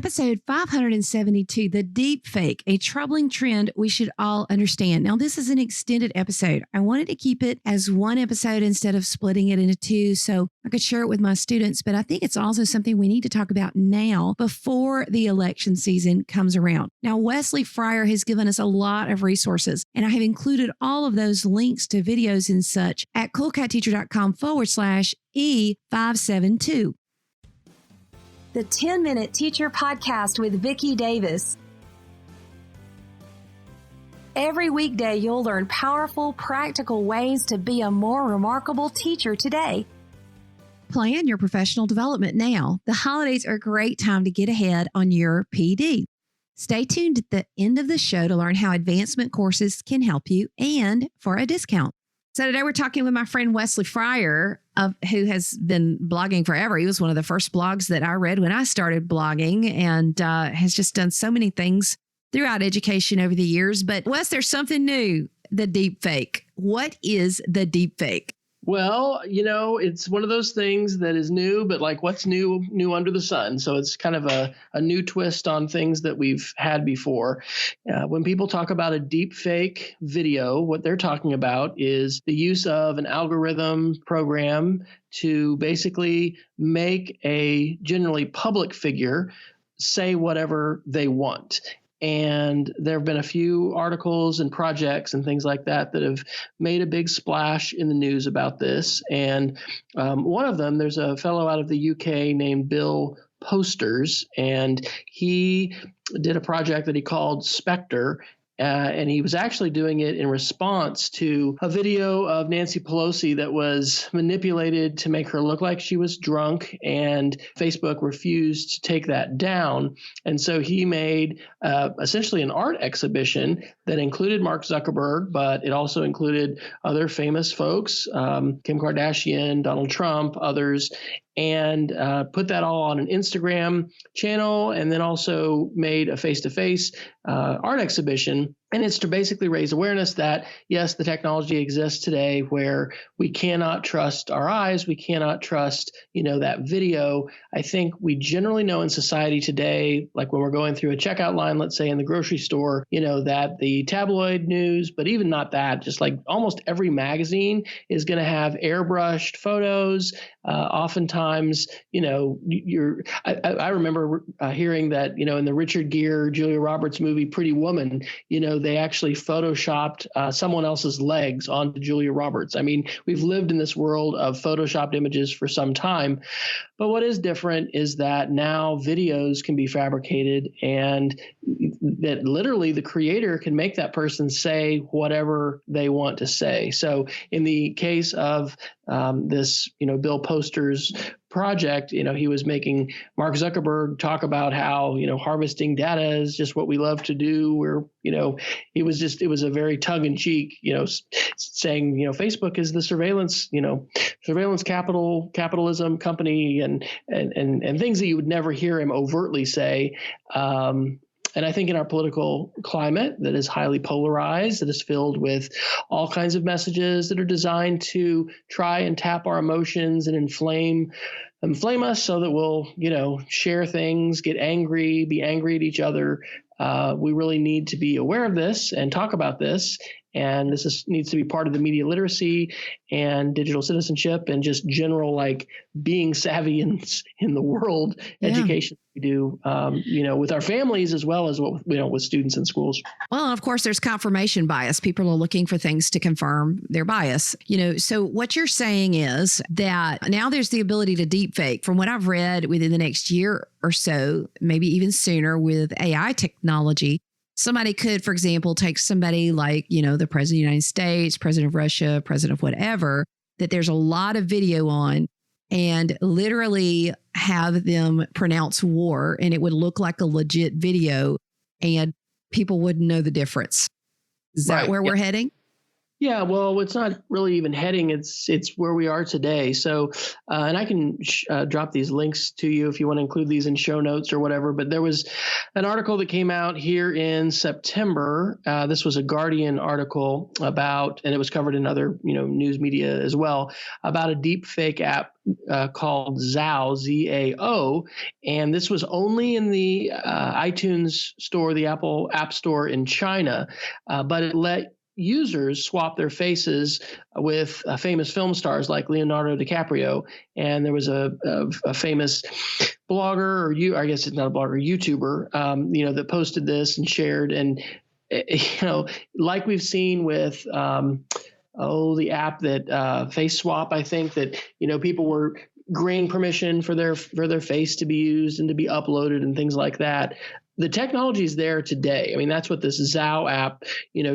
Episode 572, The Deep Fake, a troubling trend we should all understand. Now, this is an extended episode. I wanted to keep it as one episode instead of splitting it into two so I could share it with my students, but I think it's also something we need to talk about now before the election season comes around. Now, Wesley Fryer has given us a lot of resources, and I have included all of those links to videos and such at coolcatteacher.com/E572. The 10-Minute Teacher Podcast with Vicki Davis. Every weekday, you'll learn powerful, practical ways to be a more remarkable teacher today. Plan your professional development now. The holidays are a great time to get ahead on your PD. Stay tuned at the end of the show to learn how advancement courses can help you and for a discount. So today we're talking with my friend Wesley Fryer, who has been blogging forever. He was one of the first blogs that I read when I started blogging and has just done so many things throughout education over the years. But Wes, there's something new, the deep fake. What is the deep fake? Well, it's one of those things that is new, but like what's new under the sun. So it's kind of a new twist on things that we've had before. When people talk about a deep fake video, what they're talking about is the use of an algorithm program to basically make a generally public figure say whatever they want. And there have been a few articles and projects and things like that that have made a big splash in the news about this. And one of them, there's a fellow out of the UK named Bill Posters, and he did a project that he called Spectre. And he was actually doing it in response to a video of Nancy Pelosi that was manipulated to make her look like she was drunk, and Facebook refused to take that down. And so he made essentially an art exhibition that included Mark Zuckerberg, but it also included other famous folks, Kim Kardashian, Donald Trump, others, and put that all on an Instagram channel, and then also made a face-to-face art exhibition. And it's to basically raise awareness that, yes, the technology exists today where we cannot trust our eyes. We cannot trust, that video. I think we generally know in society today, like when we're going through a checkout line, let's say in the grocery store, that the tabloid news, but even not that, just like almost every magazine is going to have airbrushed photos. Oftentimes, I remember hearing that, in the Richard Gere, Julia Roberts movie, Pretty Woman, they actually photoshopped someone else's legs onto Julia Roberts. I mean, we've lived in this world of photoshopped images for some time. But what is different is that now videos can be fabricated, and that literally the creator can make that person say whatever they want to say. So in the case of this, Bill Posters project, he was making Mark Zuckerberg talk about how, harvesting data is just what we love to do. Where, it was a very tongue in cheek, saying, Facebook is the surveillance capitalism company and things that you would never hear him overtly say. And I think in our political climate that is highly polarized, that is filled with all kinds of messages that are designed to try and tap our emotions and inflame us so that we'll, share things, get angry, be angry at each other. We really need to be aware of this and talk about this. And this needs to be part of the media literacy and digital citizenship and just general being savvy in the world education we do, with our families as well as with students in schools. Well, and of course, there's confirmation bias. People are looking for things to confirm their bias. So what you're saying is that now there's the ability to deep fake. From what I've read, within the next year or so, maybe even sooner with AI technology, somebody could, for example, take somebody like, the president of the United States, president of Russia, president of whatever, that there's a lot of video on, and literally have them pronounce war, and it would look like a legit video, and people wouldn't know the difference. Is that where we're heading? Yeah, well, it's not really even heading. It's where we are today. So, and I can drop these links to you if you want to include these in show notes or whatever. But there was an article that came out here in September. This was a Guardian article about, and it was covered in other news media as well, about a deep fake app called Zao, Z-A-O, and this was only in the iTunes store, the Apple App Store in China, but it let users swap their faces with famous film stars like Leonardo DiCaprio. And there was a famous blogger, or I guess it's not a blogger, YouTuber, that posted this and shared. And, like we've seen with, the app that Face Swap, I think that, people were granting permission for their face to be used and to be uploaded and things like that. The technology is there today. I mean, that's what this Zao app,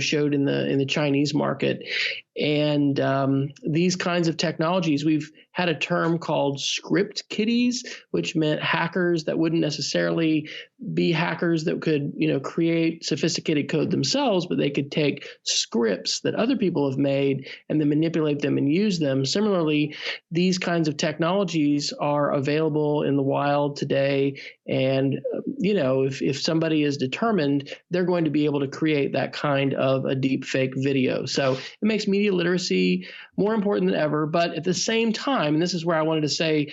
showed in the Chinese market. And these kinds of technologies, we've had a term called script kiddies, which meant hackers that wouldn't necessarily be hackers that could, create sophisticated code themselves, but they could take scripts that other people have made and then manipulate them and use them. Similarly, these kinds of technologies are available in the wild today. And, if somebody is determined, they're going to be able to create that kind of a deep fake video. So it makes media literacy more important than ever. But at the same time, and this is where I wanted to say,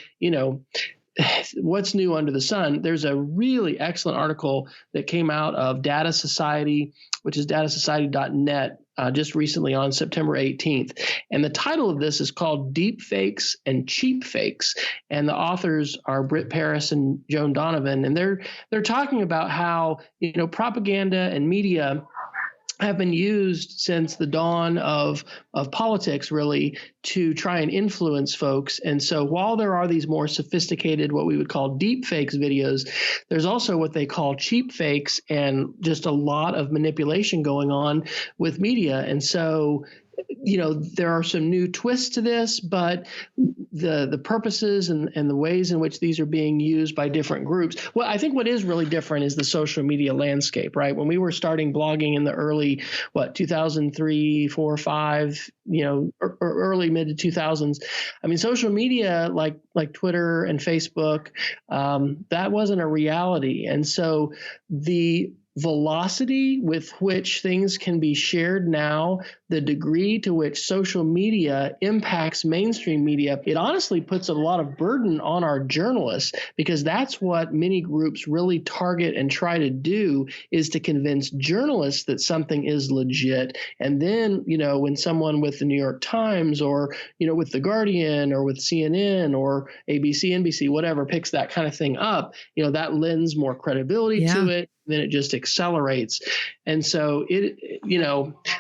what's new under the sun? There's a really excellent article that came out of Data Society, which is datasociety.net, just recently on September 18th. And the title of this is called Deep Fakes and Cheap Fakes. And the authors are Britt Paris and Joan Donovan. And they're talking about how, propaganda and media have been used since the dawn of politics, really, to try and influence folks. And so while there are these more sophisticated, what we would call deep fakes videos, there's also what they call cheap fakes and just a lot of manipulation going on with media. And so, there are some new twists to this, but the purposes and the ways in which these are being used by different groups. Well, I think what is really different is the social media landscape, right? When we were starting blogging in the early, 2003, 4, 5, or early mid 2000s. I mean, social media like Twitter and Facebook, that wasn't a reality. And so the velocity with which things can be shared now, the degree to which social media impacts mainstream media, it honestly puts a lot of burden on our journalists, because that's what many groups really target and try to do, is to convince journalists that something is legit. And then, when someone with the New York Times or, with the Guardian or with CNN or ABC, NBC, whatever, picks that kind of thing up, that lends more credibility to it. Then it just accelerates. And so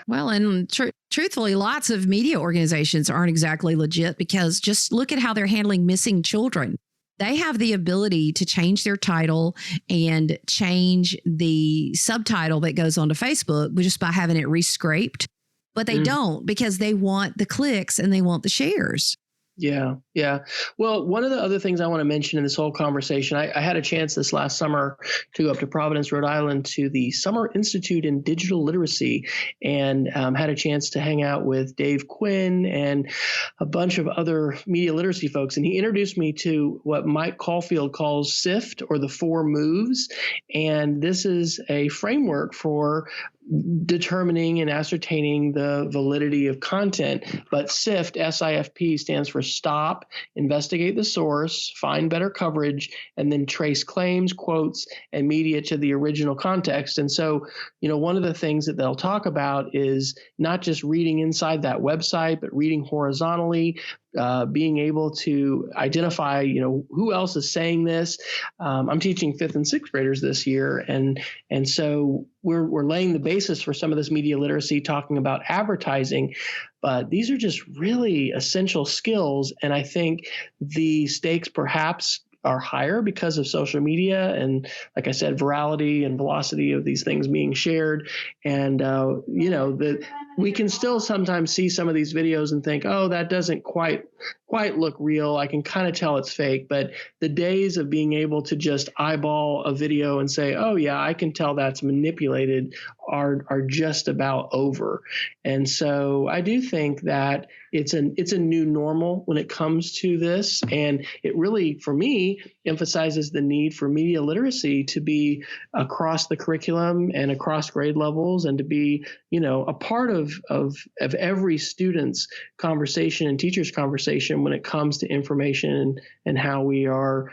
Well, and truthfully, lots of media organizations aren't exactly legit, because just look at how they're handling missing children. They have the ability to change their title and change the subtitle that goes onto Facebook just by having it rescraped. But they don't, because they want the clicks and they want the shares. Yeah. Well, one of the other things I want to mention in this whole conversation, I had a chance this last summer to go up to Providence, Rhode Island, to the Summer Institute in Digital Literacy, and had a chance to hang out with Dave Quinn and a bunch of other media literacy folks. And he introduced me to what Mike Caulfield calls SIFT, or the 4 moves. And this is a framework for determining and ascertaining the validity of content. But SIFT, S-I-F-P, stands for stop, investigate the source, find better coverage, and then trace claims, quotes, and media to the original context. And so, one of the things that they'll talk about is not just reading inside that website, but reading horizontally, being able to identify, who else is saying this. I'm teaching 5th and 6th graders this year. And so we're laying the basis for some of this media literacy, talking about advertising. But these are just really essential skills. And I think the stakes perhaps are higher because of social media and, like I said, virality and velocity of these things being shared. And, we can still sometimes see some of these videos and think, oh, that doesn't quite look real. I can kind of tell it's fake. But the days of being able to just eyeball a video and say, oh, yeah, I can tell that's manipulated are just about over. And so I do think that it's a new normal when it comes to this. And it really, for me, emphasizes the need for media literacy to be across the curriculum and across grade levels, and to be, a part of every student's conversation and teacher's conversation when it comes to information and how we are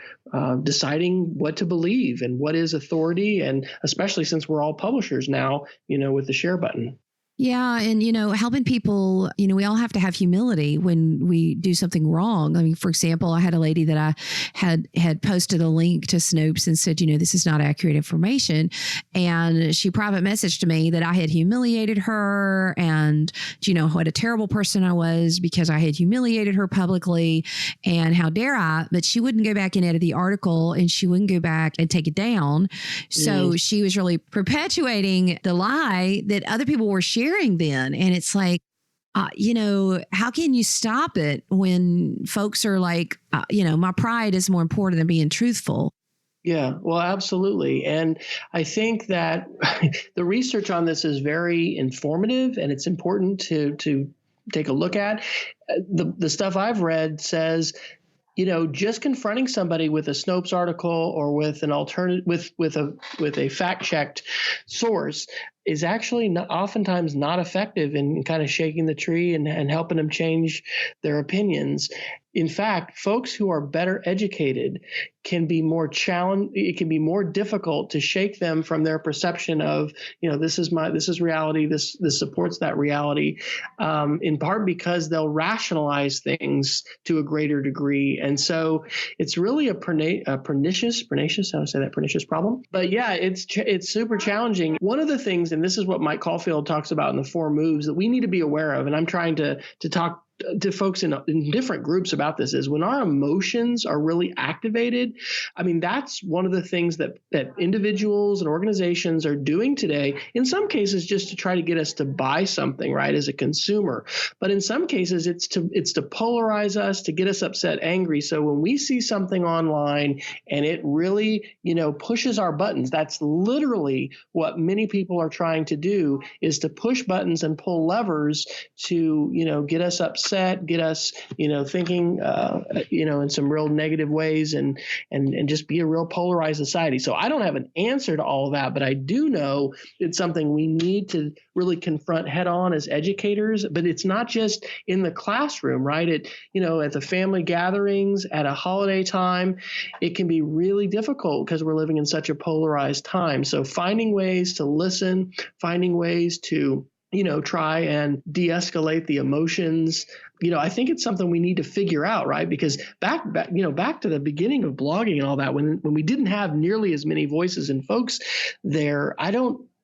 deciding what to believe and what is authority. And especially since we're all publishers now, with the share button. Yeah. And, helping people, we all have to have humility when we do something wrong. I mean, for example, I had a lady that I had posted a link to Snopes and said, this is not accurate information. And she private messaged to me that I had humiliated her and, what a terrible person I was because I had humiliated her publicly and how dare I, but she wouldn't go back and edit the article and she wouldn't go back and take it down. So she was really perpetuating the lie that other people were sharing then. And it's like, how can you stop it when folks are like, my pride is more important than being truthful? Yeah, well, absolutely. And I think that the research on this is very informative, and it's important to take a look at. The stuff I've read says, just confronting somebody with a Snopes article or with an alternative, with a fact-checked source is actually oftentimes not effective in kind of shaking the tree and helping them change their opinions. In fact, folks who are better educated can be more challenged. It can be more difficult to shake them from their perception of, this is reality. This supports that reality, in part because they'll rationalize things to a greater degree. And so it's really a pernicious problem. But yeah, it's super challenging. One of the things, and this is what Mike Caulfield talks about in the 4 moves that we need to be aware of, and I'm trying to talk to folks in different groups about this, is when our emotions are really activated. I mean, that's one of the things that individuals and organizations are doing today, in some cases just to try to get us to buy something, right, as a consumer. But in some cases, it's to polarize us, to get us upset, angry. So when we see something online and it really, pushes our buttons, that's literally what many people are trying to do, is to push buttons and pull levers to, get us upset, get us, thinking, in some real negative ways and just be a real polarized society. So I don't have an answer to all of that, but I do know it's something we need to really confront head on as educators. But it's not just in the classroom, right? At the family gatherings, at a holiday time, it can be really difficult because we're living in such a polarized time. So finding ways to listen, finding ways to try and de-escalate the emotions. I think it's something we need to figure out, right? Because back to the beginning of blogging and all that, when we didn't have nearly as many voices and folks there,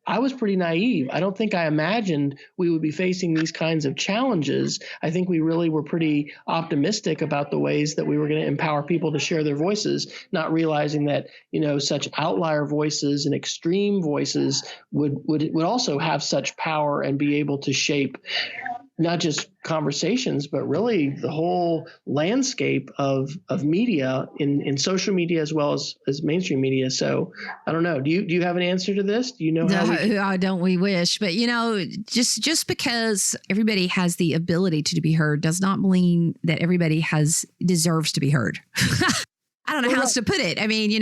I was pretty naive. I don't think I imagined we would be facing these kinds of challenges. I think we really were pretty optimistic about the ways that we were going to empower people to share their voices, not realizing that, such outlier voices and extreme voices would also have such power and be able to shape not just conversations, but really the whole landscape of media in social media as well as mainstream media. So I don't know. Do you have an answer to this? Do you know how don't we wish? But just because everybody has the ability to be heard does not mean that everybody deserves to be heard. I don't know how else to put it. I mean,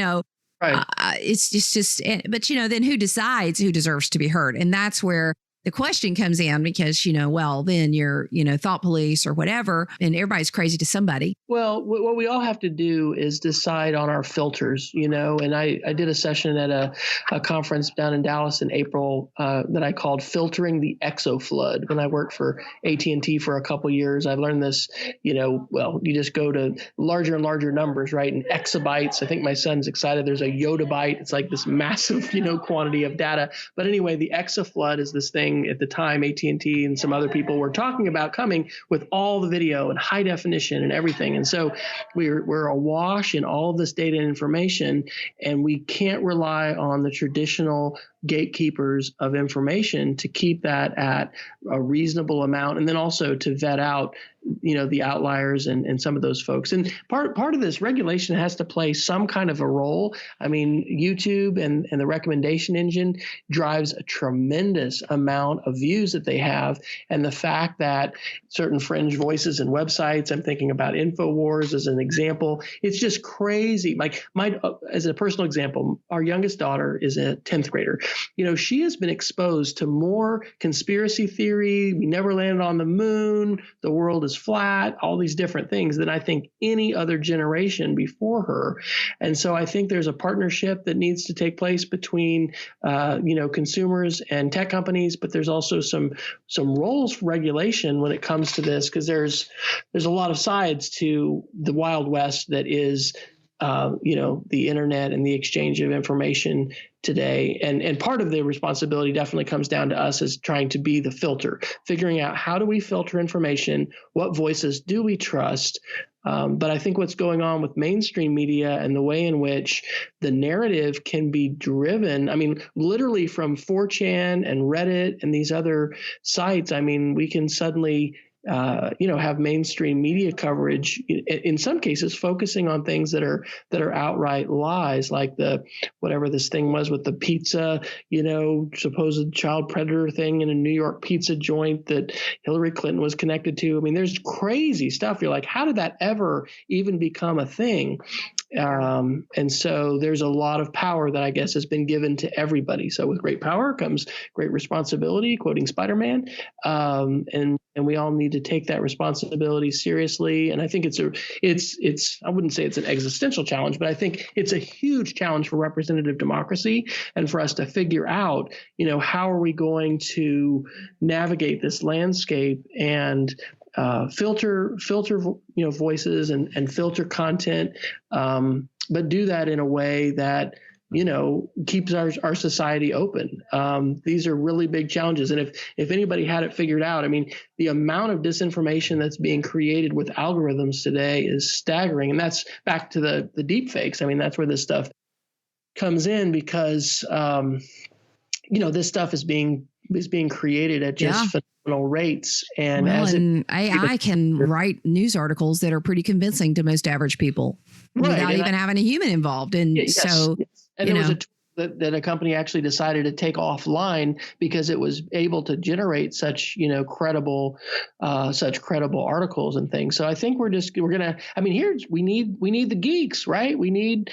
right. It's just, but then who decides who deserves to be heard? And that's where the question comes in, because, then you're, thought police or whatever, and everybody's crazy to somebody. Well, what we all have to do is decide on our filters, and I did a session at a conference down in Dallas in April that I called Filtering the Exoflood. When I worked for AT&T for a couple of years, I learned this, you just go to larger and larger numbers, right? And exabytes. I think my son's excited. There's a yottabyte. It's like this massive, quantity of data. But anyway, the exaflood is this thing coming at the time. AT&T and some other people were talking about coming with all the video and high definition and everything. And so we're awash in all of this data and information, and we can't rely on the traditional gatekeepers of information to keep that at a reasonable amount, and then also to vet out the outliers and some of those folks. And part of this regulation has to play some kind of a role. I mean, YouTube and the recommendation engine drives a tremendous amount of views that they have. And the fact that certain fringe voices and websites, I'm thinking about InfoWars as an example, it's just crazy. Like as a personal example, our youngest daughter is a 10th grader. She has been exposed to more conspiracy theory. We never landed on the moon. The world is flat, all these different things than I think any other generation before her. And so I think there's a partnership that needs to take place between, consumers and tech companies, but there's also some roles for regulation when it comes to this, because there's a lot of sides to the Wild West that is the internet and the exchange of information today. And part of the responsibility definitely comes down to us as trying to be the filter, figuring out how do we filter information, what voices do we trust. But I think what's going on with mainstream media and the way in which the narrative can be driven, I mean, literally from 4chan and Reddit and these other sites, I mean, we can suddenly have mainstream media coverage in some cases focusing on things that are outright lies, like whatever this thing was with the pizza, supposed child predator thing in a New York pizza joint that Hillary Clinton was connected to. I mean, there's crazy stuff. You're like, how did that ever even become a thing? And so there's a lot of power that I guess has been given to everybody. So with great power comes great responsibility, quoting Spider-Man. And we all need to take that responsibility seriously. And I think it's I wouldn't say it's an existential challenge, but I think it's a huge challenge for representative democracy and for us to figure out, how are we going to navigate this landscape and filter voices and filter content, but do that in a way that keeps our society open. These are really big challenges. And if anybody had it figured out, I mean, the amount of disinformation that's being created with algorithms today is staggering. And that's back to the deep fakes. I mean, that's where this stuff comes in because, this stuff is being created at just phenomenal rates. And AI can write news articles that are pretty convincing to most average people without even having a human involved. And And there was a tool that a company actually decided to take offline because it was able to generate such credible articles and things. So I think we need the geeks, right? We need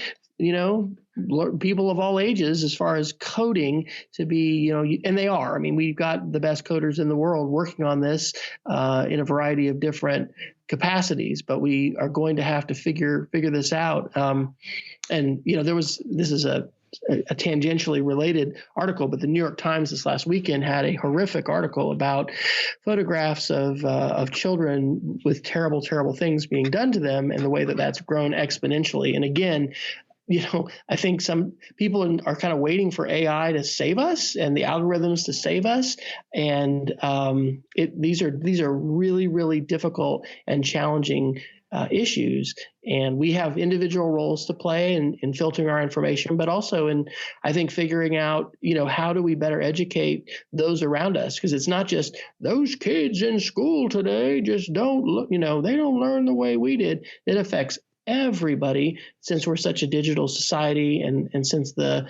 people of all ages as far as coding to be, and they are. I mean, we've got the best coders in the world working on this in a variety of different capacities, but we are going to have to figure this out. This is a tangentially related article, but the New York Times this last weekend had a horrific article about photographs of children with terrible, terrible things being done to them and the way that that's grown exponentially. And again, I think some people are kind of waiting for AI to save us and the algorithms to save us. And these are really, really difficult and challenging issues. And we have individual roles to play in filtering our information, but also in, I think, figuring out, how do we better educate those around us? Because it's not just those kids in school today just don't look, they don't learn the way we did. It affects everybody, since we're such a digital society, and since the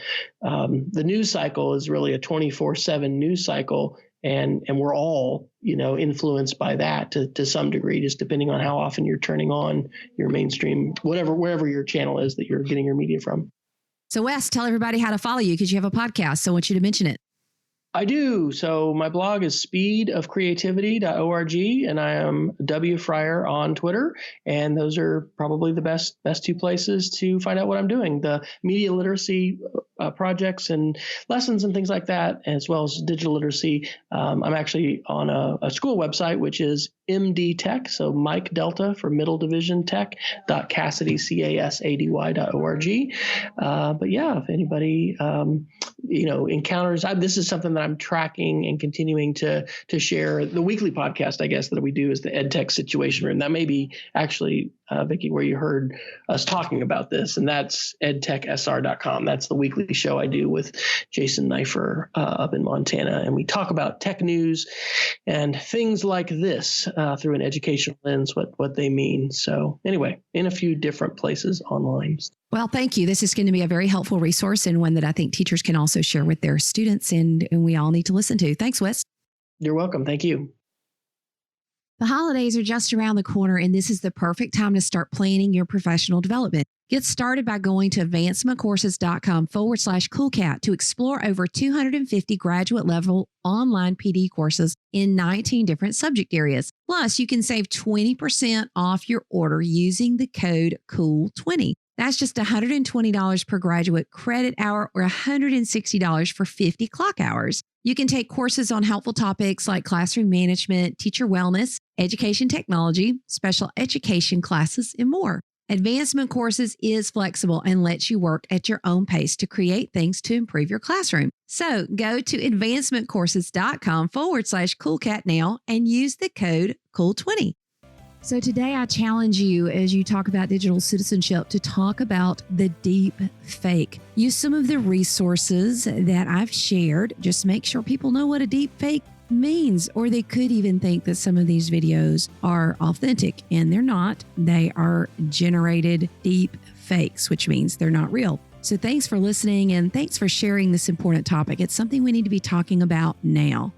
news cycle is really a 24/7 news cycle, and we're all influenced by that to some degree, just depending on how often you're turning on your mainstream, wherever your channel is that you're getting your media from. So Wes, tell everybody how to follow you, because you have a podcast, so I want you to mention it. I do. So my blog is speedofcreativity.org, and I am W Fryer on Twitter. And those are probably the best two places to find out what I'm doing. The media literacy projects and lessons and things like that, as well as digital literacy. I'm actually on a school website, which is MD Tech. So Mike Delta for Middle Division Tech.Casady, CASADY.org. But yeah, if anybody encounters. This is something that I'm tracking and continuing to share. The weekly podcast, I guess, that we do is the EdTech Situation Room. That may be actually, Vicki, where you heard us talking about this, and that's edtechsr.com. That's the weekly show I do with Jason Neifer up in Montana, and we talk about tech news and things like this through an educational lens, what they mean. So anyway, in a few different places online. Well, thank you. This is going to be a very helpful resource and one that I think teachers can also share with their students and we all need to listen to. Thanks, Wes. You're welcome. Thank you. The holidays are just around the corner, and this is the perfect time to start planning your professional development. Get started by going to advancementcourses.com/coolcat to explore over 250 graduate level online PD courses in 19 different subject areas. Plus, you can save 20% off your order using the code COOL20. That's just $120 per graduate credit hour or $160 for 50 clock hours. You can take courses on helpful topics like classroom management, teacher wellness, education technology, special education classes, and more. Advancement Courses is flexible and lets you work at your own pace to create things to improve your classroom. So go to advancementcourses.com/coolcat now and use the code COOL20. So today I challenge you, as you talk about digital citizenship, to talk about the deep fake. Use some of the resources that I've shared. Just make sure people know what a deep fake means, or they could even think that some of these videos are authentic, and they're not. They are generated deep fakes, which means they're not real. So thanks for listening, and thanks for sharing this important topic. It's something we need to be talking about now.